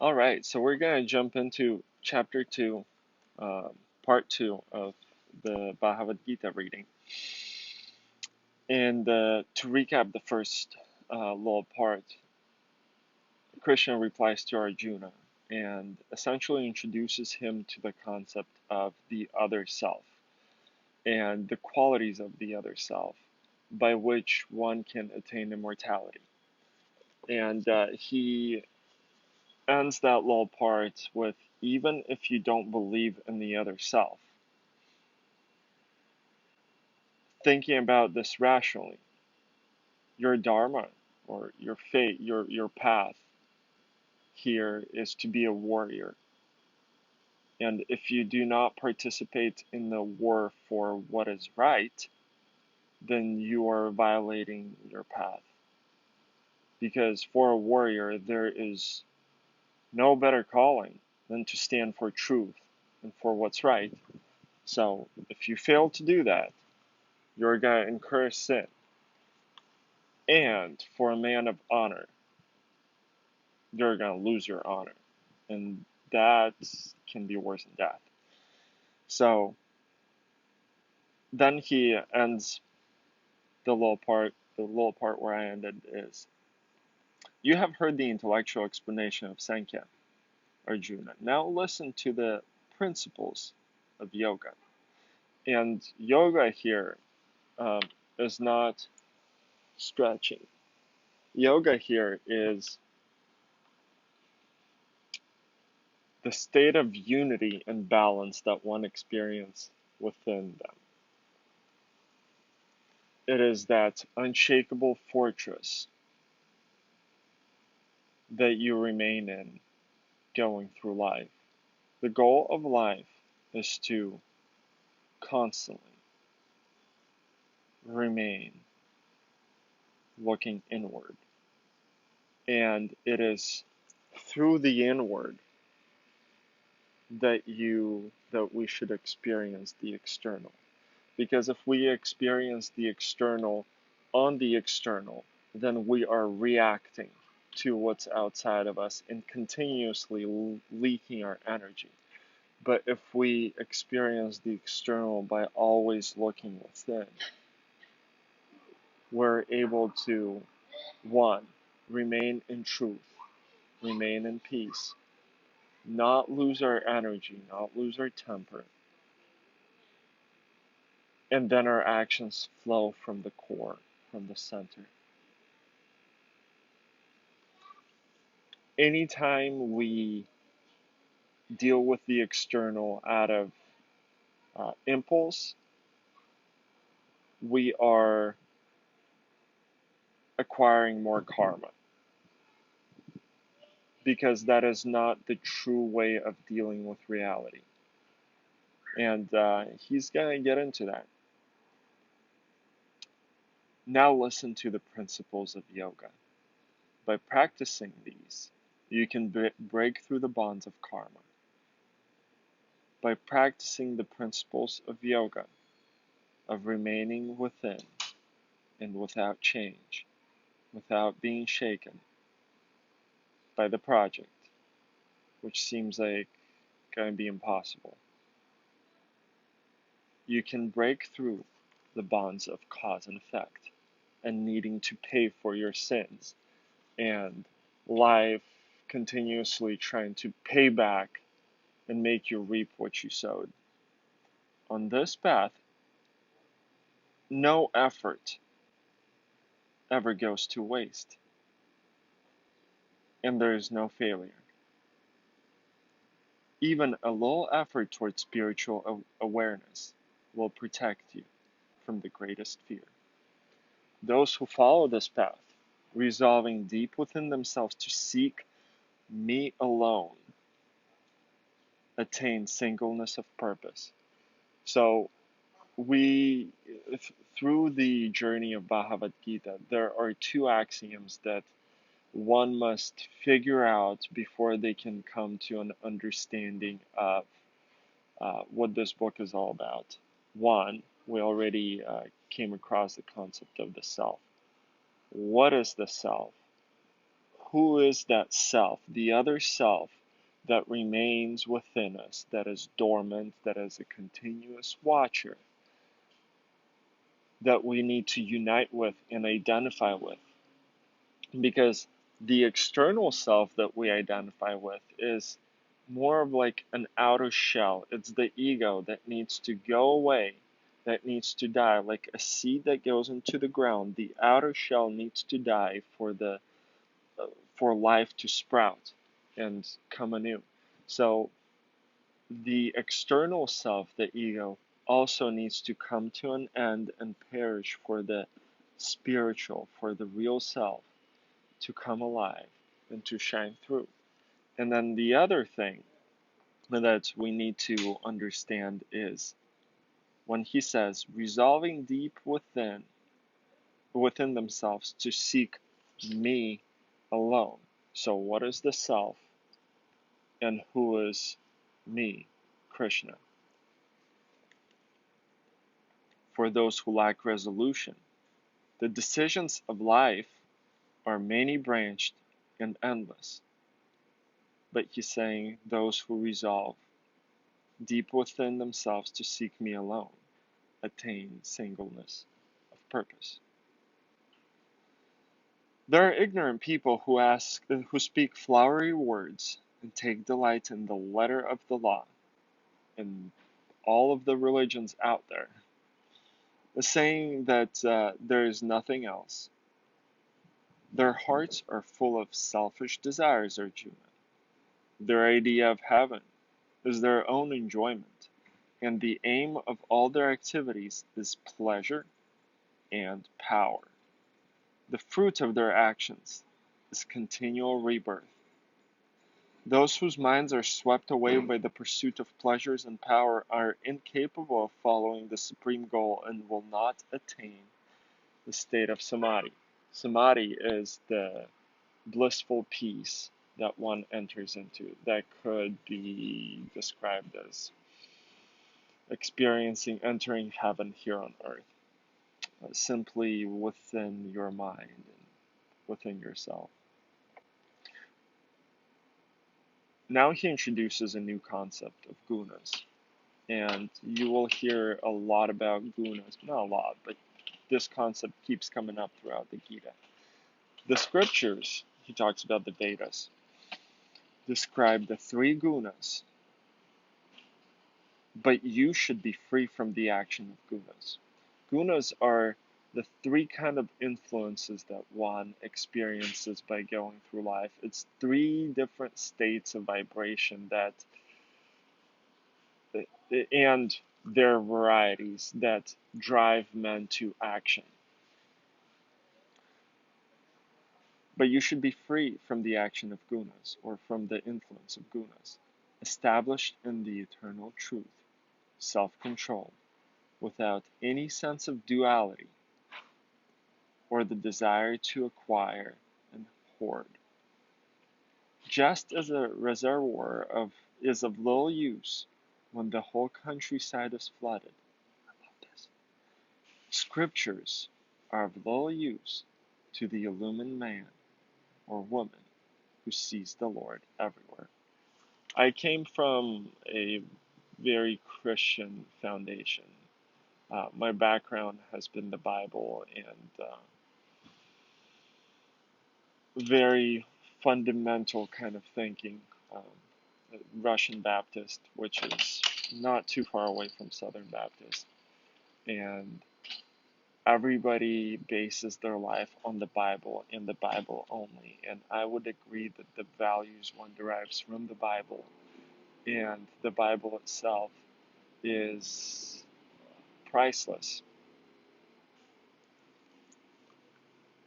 All right, so we're going to jump into chapter 2, part 2 of the Bhagavad Gita reading. And to recap the first little part, Krishna replies to Arjuna and essentially introduces him to the concept of the other self and the qualities of the other self by which one can attain immortality. And he ends that little part with, even if you don't believe in the other self, thinking about this rationally, your dharma or your fate, your path here is to be a warrior. And if you do not participate in the war for what is right, then you are violating your path. Because for a warrior, there is no better calling than to stand for truth and for what's right. So if you fail to do that, you're going to incur sin. And for a man of honor, you're going to lose your honor. And that can be worse than death. So then he ends the little part where I ended is, you have heard the intellectual explanation of Sankhya, Arjuna. Now listen to the principles of yoga. And yoga here is not stretching. Yoga here is the state of unity and balance that one experiences within them. It is that unshakable fortress that you remain in going through life. The goal of life is to constantly remain looking inward. And it is through the inward that we should experience the external. Because if we experience the external on the external, then we are reacting to what's outside of us and continuously leaking our energy. But if we experience the external by always looking within, we're able to, one, remain in truth, remain in peace, not lose our energy, not lose our temper, and then our actions flow from the core, from the center. Anytime we deal with the external out of impulse, we are acquiring more karma. Because that is not the true way of dealing with reality. And he's going to get into that. Now listen to the principles of yoga. By practicing these, you can break through the bonds of karma. By practicing the principles of yoga, of remaining within and without change, without being shaken by the project, which seems like going to be impossible, you can break through the bonds of cause and effect and needing to pay for your sins and life continuously trying to pay back and make you reap what you sowed. On this path, no effort ever goes to waste, and there is no failure. Even a little effort towards spiritual awareness will protect you from the greatest fear. Those who follow this path, resolving deep within themselves to seek me alone, attain singleness of purpose. So through the journey of Bhagavad Gita, there are two axioms that one must figure out before they can come to an understanding of what this book is all about. One, we already came across the concept of the self. What is the self? who is that self, the other self that remains within us, that is dormant, that is a continuous watcher, that we need to unite with and identify with. Because the external self that we identify with is more of like an outer shell. It's the ego that needs to go away, that needs to die, like a seed that goes into the ground. The outer shell needs to die for life to sprout and come anew. So the external self, the ego, also needs to come to an end and perish for the spiritual, for the real self to come alive and to shine through. And then the other thing that we need to understand is when he says resolving deep within themselves to seek me alone. So what is the self and who is me, Krishna? For those who lack resolution, the decisions of life are many branched and endless. But he's saying those who resolve deep within themselves to seek me alone attain singleness of purpose. There are ignorant people who speak flowery words and take delight in the letter of the law and all of the religions out there, saying that there is nothing else. Their hearts are full of selfish desires, Arjuna. Their idea of heaven is their own enjoyment, and the aim of all their activities is pleasure and power. The fruit of their actions is continual rebirth. Those whose minds are swept away by the pursuit of pleasures and power are incapable of following the supreme goal and will not attain the state of samadhi. Samadhi is the blissful peace that one enters into that could be described as entering heaven here on earth, simply within your mind and within yourself. Now he introduces a new concept of gunas, and you will hear a lot about gunas, not a lot, but this concept keeps coming up throughout the Gita. The scriptures, he talks about the Vedas, describe the three gunas, but you should be free from the action of gunas. Gunas are the three kind of influences that one experiences by going through life. It's three different states of vibration and their varieties that drive men to action. But you should be free from the action of gunas, or from the influence of gunas, established in the eternal truth, self-controlled, without any sense of duality or the desire to acquire and hoard. Just as a reservoir is of little use when the whole countryside is flooded. I love this. Scriptures are of little use to the illumined man or woman who sees the Lord everywhere. I came from a very Christian foundation. My background has been the Bible and very fundamental kind of thinking. Russian Baptist, which is not too far away from Southern Baptist. And everybody bases their life on the Bible and the Bible only. And I would agree that the values one derives from the Bible and the Bible itself is priceless.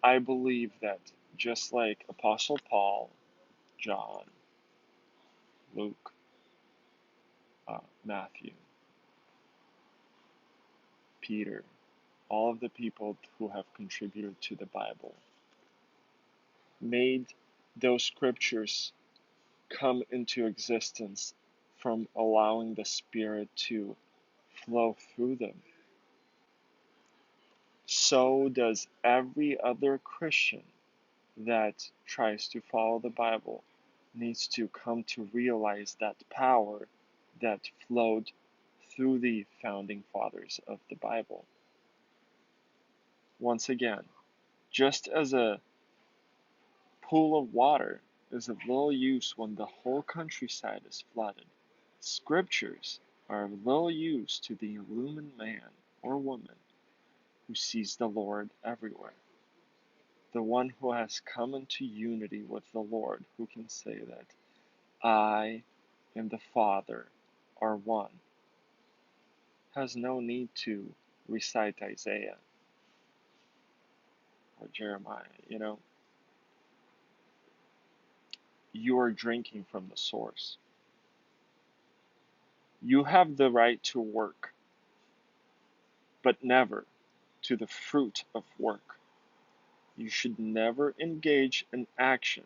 I believe that just like Apostle Paul, John, Luke, Matthew, Peter, all of the people who have contributed to the Bible made those scriptures come into existence from allowing the Spirit to flow through them. So does every other Christian that tries to follow the Bible needs to come to realize that power that flowed through the founding fathers of the Bible. Once again, just as a pool of water is of little use when the whole countryside is flooded, scriptures are of little use to the illumined man or woman who sees the Lord everywhere. The one who has come into unity with the Lord, who can say that I and the Father are one, has no need to recite Isaiah or Jeremiah. You are drinking from the source. You have the right to work, but never to the fruit of work. You should never engage in action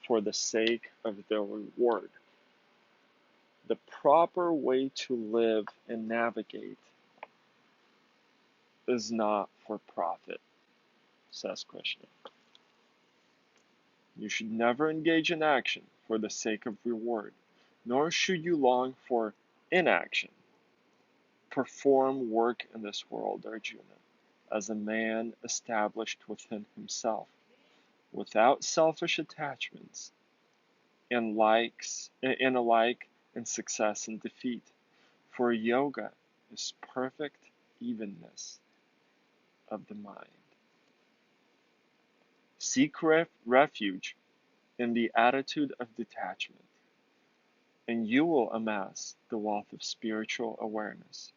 for the sake of the reward. The proper way to live and navigate is not for profit, says Krishna. You should never engage in action for the sake of reward, nor should you long for inaction. Perform work in this world, Arjuna, as a man established within himself, without selfish attachments, and alike in success and defeat. For yoga is perfect evenness of the mind. Seek refuge in the attitude of detachment, and you will amass the wealth of spiritual awareness.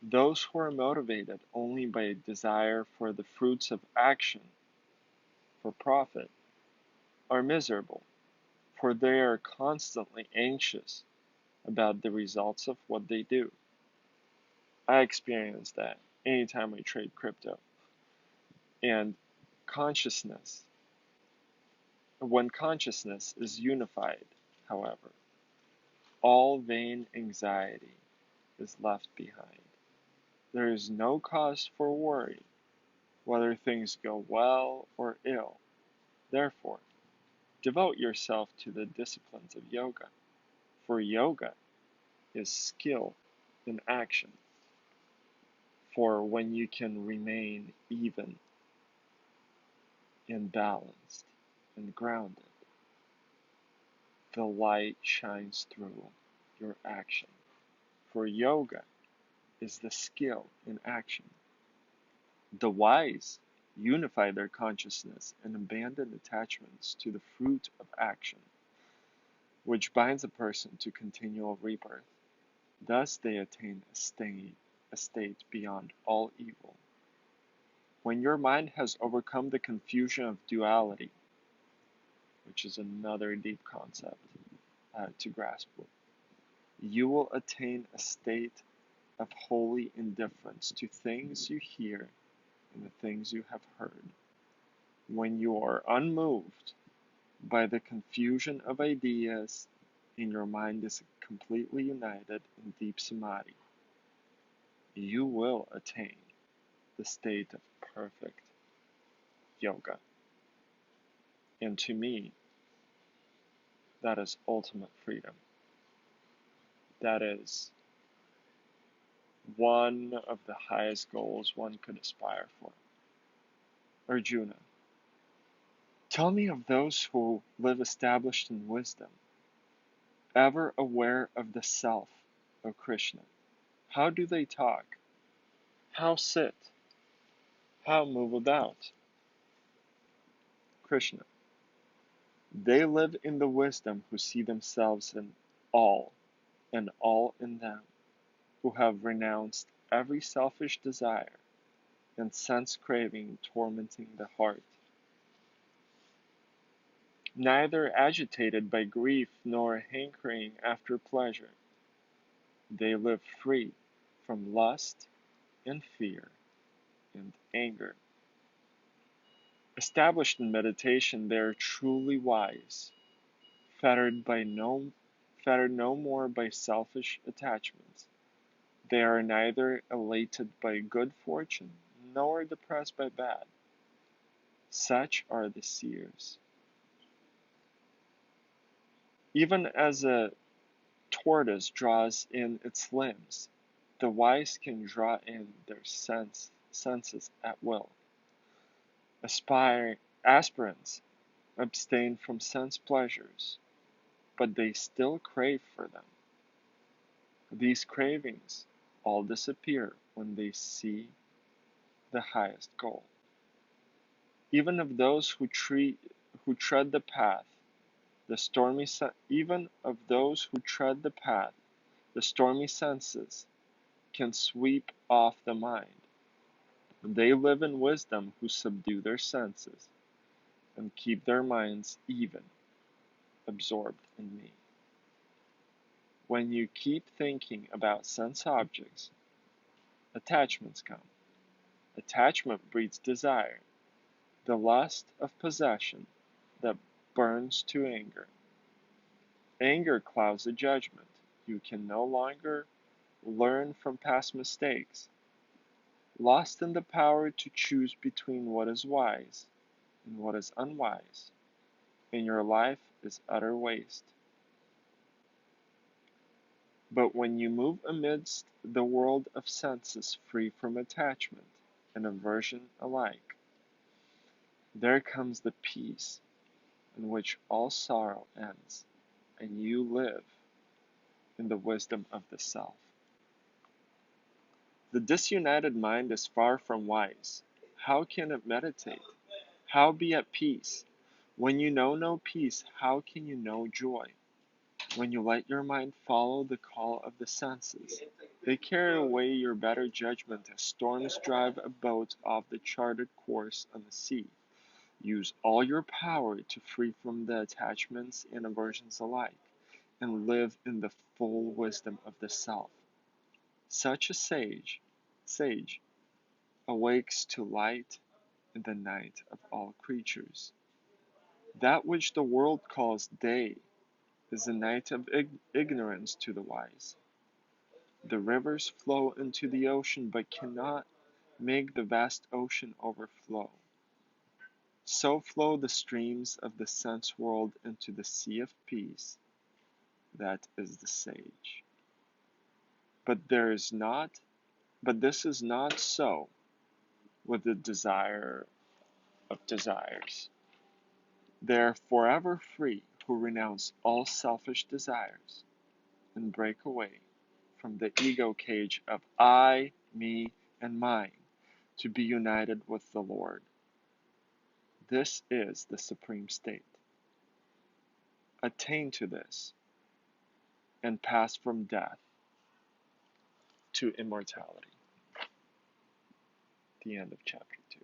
Those who are motivated only by a desire for the fruits of action for profit are miserable, for they are constantly anxious about the results of what they do. I experience that anytime I trade crypto. And consciousness, when consciousness is unified, however, all vain anxiety is left behind. There is no cause for worry, whether things go well or ill. Therefore, devote yourself to the disciplines of yoga, for yoga is skill in action. For when you can remain even and balanced and grounded, the light shines through your action. For yoga is the skill in action. The wise unify their consciousness and abandon attachments to the fruit of action, which binds a person to continual rebirth. Thus they attain a state beyond all evil. When your mind has overcome the confusion of duality, which is another deep concept to grasp with, you will attain a state of holy indifference to things you hear and the things you have heard. When you are unmoved by the confusion of ideas and your mind is completely united in deep samadhi, you will attain the state of perfect yoga. And to me, that is ultimate freedom. That is one of the highest goals one could aspire for. Arjuna, tell me of those who live established in wisdom, ever aware of the self, O Krishna. How do they talk? How sit? How move about? Krishna, they live in the wisdom who see themselves in all, and all in them, who have renounced every selfish desire and sense craving tormenting the heart. Neither agitated by grief nor hankering after pleasure, they live free from lust and fear and anger. Established in meditation, they are truly wise, fettered no more by selfish attachments. They are neither elated by good fortune nor depressed by bad. Such are the seers. Even as a tortoise draws in its limbs, the wise can draw in their senses at will. Aspirants abstain from sense pleasures, but they still crave for them. These cravings all disappear when they see the highest goal. Even of those who tread the path, even of those who tread the path, the stormy senses can sweep off the mind. They live in wisdom who subdue their senses and keep their minds even, absorbed in me. When you keep thinking about sense objects, attachments come. Attachment breeds desire, the lust of possession that burns to anger. Anger clouds the judgment. You can no longer learn from past mistakes. Lost in the power to choose between what is wise and what is unwise, and your life is utter waste. But when you move amidst the world of senses free from attachment and aversion alike, there comes the peace in which all sorrow ends, and you live in the wisdom of the self. The disunited mind is far from wise. How can it meditate? How be at peace? When you know no peace, how can you know joy? When you let your mind follow the call of the senses, they carry away your better judgment as storms drive a boat off the charted course on the sea. Use all your power to free from the attachments and aversions alike, and live in the full wisdom of the self. Such a sage awakes to light in the night of all creatures. That which the world calls day is the night of ignorance to the wise. The rivers flow into the ocean but cannot make the vast ocean overflow. So flow the streams of the sense world into the sea of peace that is the sage. But this is not so with the desire of desires. They are forever free who renounce all selfish desires and break away from the ego cage of I, me, and mine to be united with the Lord. This is the supreme state. Attain to this and pass from death to immortality. The end of chapter 2.